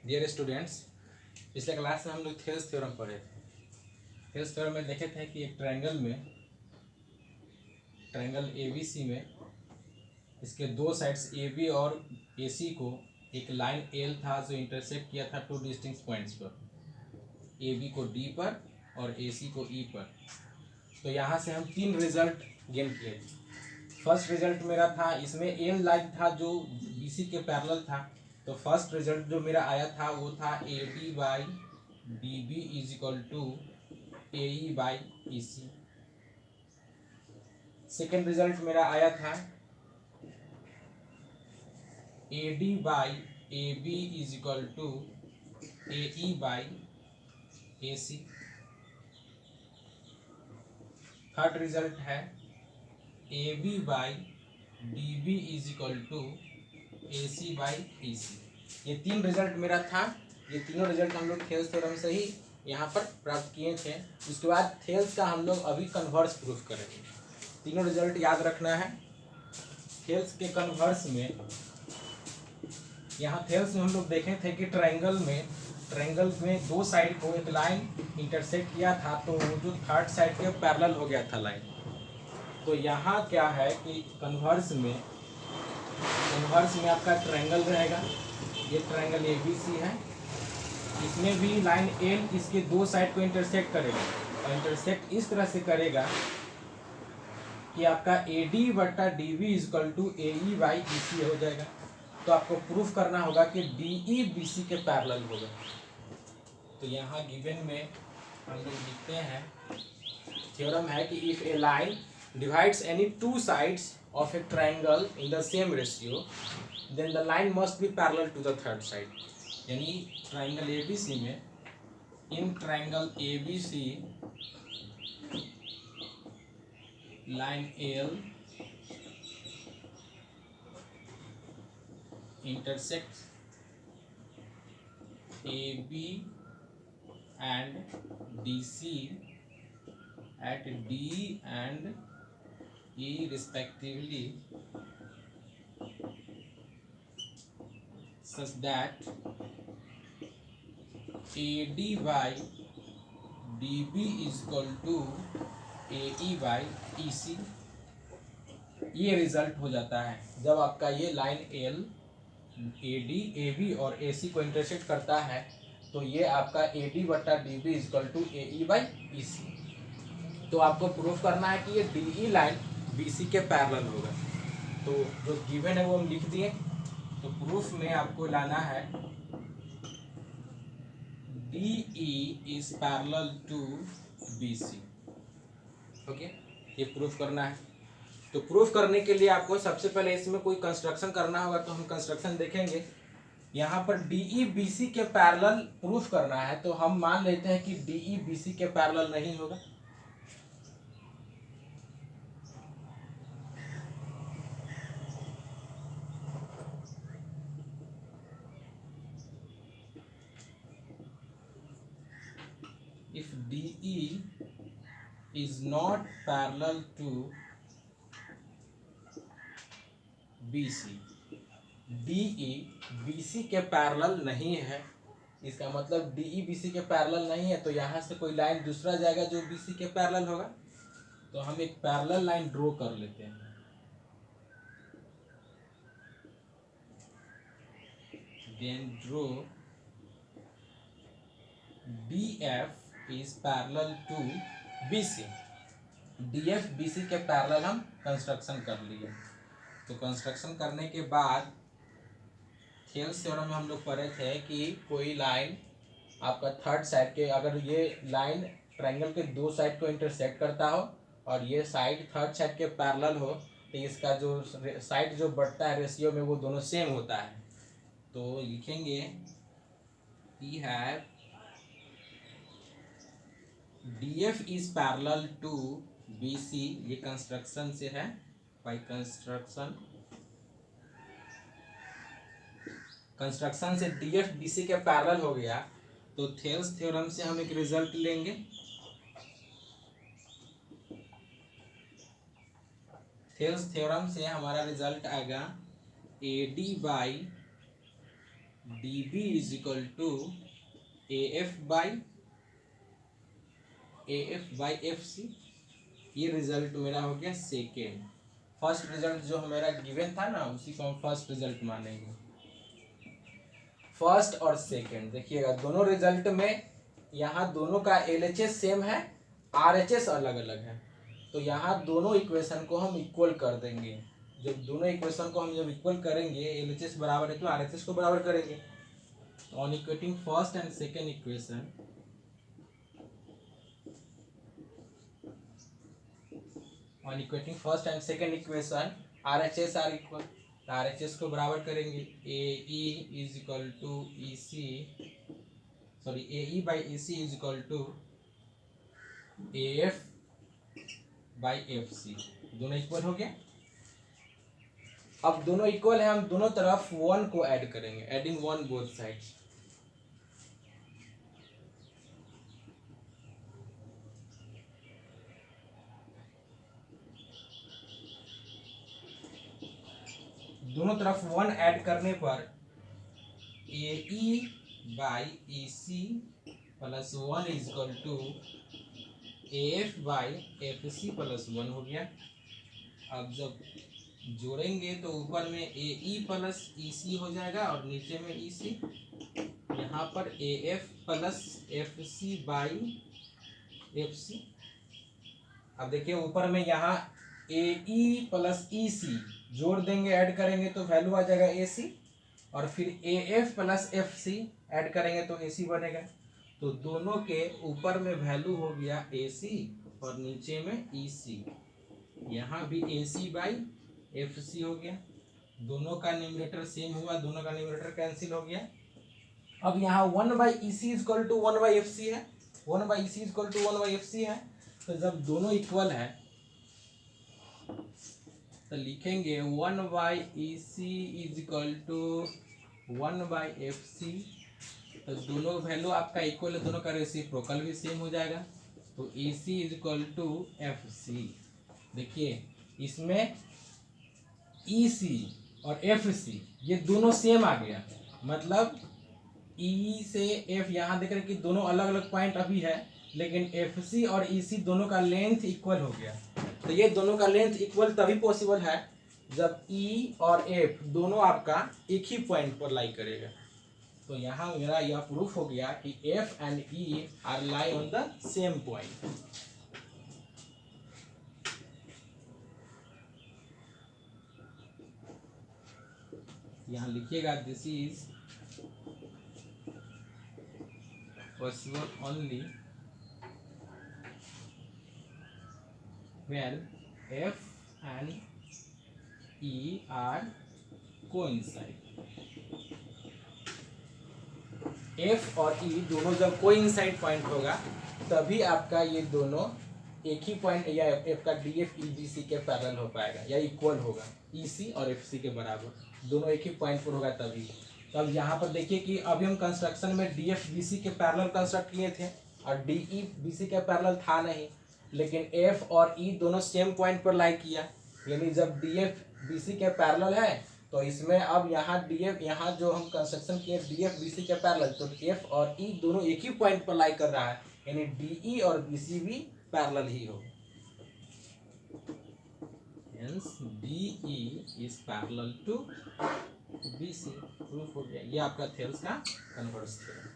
Dear students, पिछले class में हम लोग थेल्स थ्योरम पढ़े थे। थेल्स थ्योरम में देखे थे कि एक ट्रायंगल ABC में इसके दो साइड्स AB और AC को एक लाइन L था जो इंटरसेक्ट किया था टू डिस्टिंक्ट पॉइंट्स पर, AB को D पर और AC को E पर। तो यहाँ से हम तीन रिजल्ट गेन किए थे। फर्स्ट रिजल्ट मेरा था, इसमें L लाइन था जो BC के पैरेलल था। तो फर्स्ट रिजल्ट जो मेरा आया था वो था AD by DB is equal to AE by EC। Second result मेरा आया था AD by AB is equal to AE by AC। Third result है AB by DB is equal to AC by EC। ये तीन result मेरा था। ये तीनों रिजल्ट हम लोग थेल्स थ्योरम से ही यहाँ पर प्राप्त किए थे। उसके बाद थेल्स का हम लोग अभी कन्वर्स प्रूफ करेंगे। तीनों रिजल्ट याद रखना है। थेल्स के कन्वर्स में, यहाँ थेल्स में हम लोग देखे थे कि ट्रायंगल में दो साइड को एक लाइन इंटरसेक्ट किया था, तो वो जो थर्ड साइड के पैरेलल हो गया था लाइन। तो यहाँ क्या है कि कन्वर्स में आपका ट्रायंगल रहेगा। ये ट्रायंगल ABC है, इसमें भी लाइन L इसके दो साइड को इंटरसेक्ट करेगा और इंटरसेक्ट इस तरह से करेगा कि आपका AD बटा DB is equal to AE by EC हो जाएगा। तो आपको प्रूफ करना होगा कि DE BC के पैरेलल होगा। तो यहाँ गिवन में हम लोग लिखते हैं, थ्योरम है कि if a line divides any two sides of a triangle in the same ratio then the line must be parallel to the third side. यानी ट्रायंगल ABC में, in triangle ABC line L intersects AB and DC at D and E respectively, such that AD by DB is equal to AE by EC। ये result हो जाता है जब आपका ये line L AD AB और AC को intersect करता है। तो ये आपका AD बटा DB is equal to AE by EC। तो आपको प्रूफ करना है कि ये DE लाइन BC के पैरेलल होगा। तो जो गिवन है वो हम लिख दिए। तो प्रूफ में आपको लाना है DE is parallel to BC। Okay, ये प्रूफ करना है। तो प्रूफ करने के लिए आपको सबसे पहले इसमें कोई कंस्ट्रक्शन करना होगा। तो हम कंस्ट्रक्शन देखेंगे। यहाँ पर DE BC के पैरेलल प्रूफ करना है, तो हम मान लेते हैं कि DE BC के पैरेलल नहीं होगा। If DE is not parallel to BC, DE BC के पैरेलल नहीं है, इसका मतलब DE BC के पैरेलल नहीं है। तो यहाँ से कोई लाइन दूसरा जाएगा जो BC के पैरेलल होगा। तो हम एक पैरेलल लाइन ड्रॉ कर लेते हैं। Then draw DF is parallel to BC। DF BC के पैरेलल हम कंस्ट्रक्शन कर लिए। तो कंस्ट्रक्शन करने के बाद थेल्स थ्योरम में हम लोग पढ़े थे कि कोई लाइन आपका थर्ड साइड के, अगर ये लाइन ट्रायंगल के दो साइड को इंटरसेक्ट करता हो और ये साइड थर्ड साइड के पैरेलल हो, तो इसका जो साइड जो बढ़ता है रेशियो में वो दोनों सेम होता है। तो लिखेंगे we have DF is parallel to BC। ये कंस्ट्रक्शन से है, बाई कंस्ट्रक्शन से DF BC के पैरेलल हो गया। तो थेल्स थ्योरम से हम एक रिजल्ट लेंगे। थेल्स थ्योरम से हमारा रिजल्ट आएगा AD by D B is equal to A F by F C. ये रिजल्ट मेरा हो गया सेकेंड। फर्स्ट रिजल्ट जो मेरा गिवन था ना उसी को हम फर्स्ट रिजल्ट मानेंगे। फर्स्ट और सेकेंड देखिएगा दोनों रिजल्ट में यहाँ दोनों का एलएचएस सेम है, आरएचएस अलग अलग है। तो यहाँ दोनों इक्वेशन को हम इक्वल कर देंगे। जब दोनों इक्वेशन को हम जब इक्वल करेंगे, एलएचएस बराबर है तो आरएचएस को बराबर करेंगे। On equating first and second equation, on equating first and second equation RHS are equal, RHS को बराबर करेंगे A E is equal to E C, sorry A E by A C is equal to A F by F C. दोनों equal हो गया। अब दोनों equal है, हम दोनों तरफ वन को ऐड करेंगे, एडिंग वन बोथ साइड्स। दोनों तरफ वन ऐड करने पर A E by E C plus one is equal to A F by F C plus one हो गया। अब जब जोड़ेंगे तो ऊपर में ए ई प्लस ई सी हो जाएगा और नीचे में ई सी। यहाँ पर A F plus F C by F C. अब देखिए ऊपर में यहाँ ए ई प्लस ई सी जोड़ देंगे, ऐड करेंगे तो वैल्यू आ जाएगा ए सी, और फिर A F plus F C add करेंगे तो ए सी बनेगा। तो दोनों के ऊपर में वैल्यू हो गया ए सी और नीचे में ई सी। यहाँ भी ए सी बाई एफ सी हो गया। दोनों का न्यूमरेटर सेम हुआ, दोनों का न्यूमरेटर कैंसिल हो गया। अब यहाँ one by E C is equal to one by F C है, one by E C is equal to one by F C है। तो जब दोनों इक्वल है तो लिखेंगे one by E C is equal to one by F C. तो दोनों वैल्यू आपका इक्वल है, दोनों का रेसिप्रोकल भी सेम हो जाएगा। तो E C is equal to F C. देखिए इसमें ई सी और एफ सी ये दोनों सेम आ गया, मतलब ई से एफ यहाँ देख रहे कि दोनों अलग अलग पॉइंट अभी है, लेकिन एफ सी और ई सी दोनों का लेंथ इक्वल हो गया। तो ये दोनों का लेंथ इक्वल तभी पॉसिबल है जब ई और एफ दोनों आपका एक ही पॉइंट पर लाई करेगा। तो यहाँ मेरा यह प्रूफ हो गया कि F and E R lie on the same point. यहाँ लिखिएगा this is possible only when F and E are coincide। F और E दोनों जब coincide पॉइंट होगा तभी आपका ये दोनों एक ही पॉइंट या F का D F E B C के पैरेलल हो पाएगा या इक्वल होगा। ई सी और एफ सी के बराबर दोनों एक ही पॉइंट पर होगा तभी। तो अब यहाँ पर देखिए कि अभी हम कंस्ट्रक्शन में डी एफ बी सी के पैरेलल कंस्ट्रक्ट किए थे और डी ई बी सी के पैरेलल था नहीं, लेकिन एफ और ई दोनों सेम पॉइंट पर लाई किया। यानी जब डी एफ बी सी के पैरेलल है तो इसमें अब यहाँ डी एफ, यहाँ जो हम कंस्ट्रक्शन किए डी एफ बी सी के पैरेलल, तो एफ और ई दोनों एक ही पॉइंट पर लाई कर रहा है, यानी डी ई और बी सी भी पैरेलल ही हो। Hence DE is parallel to BC। Proof हो गया। ये आपका थेल्स का कन्वर्स थ्योरम।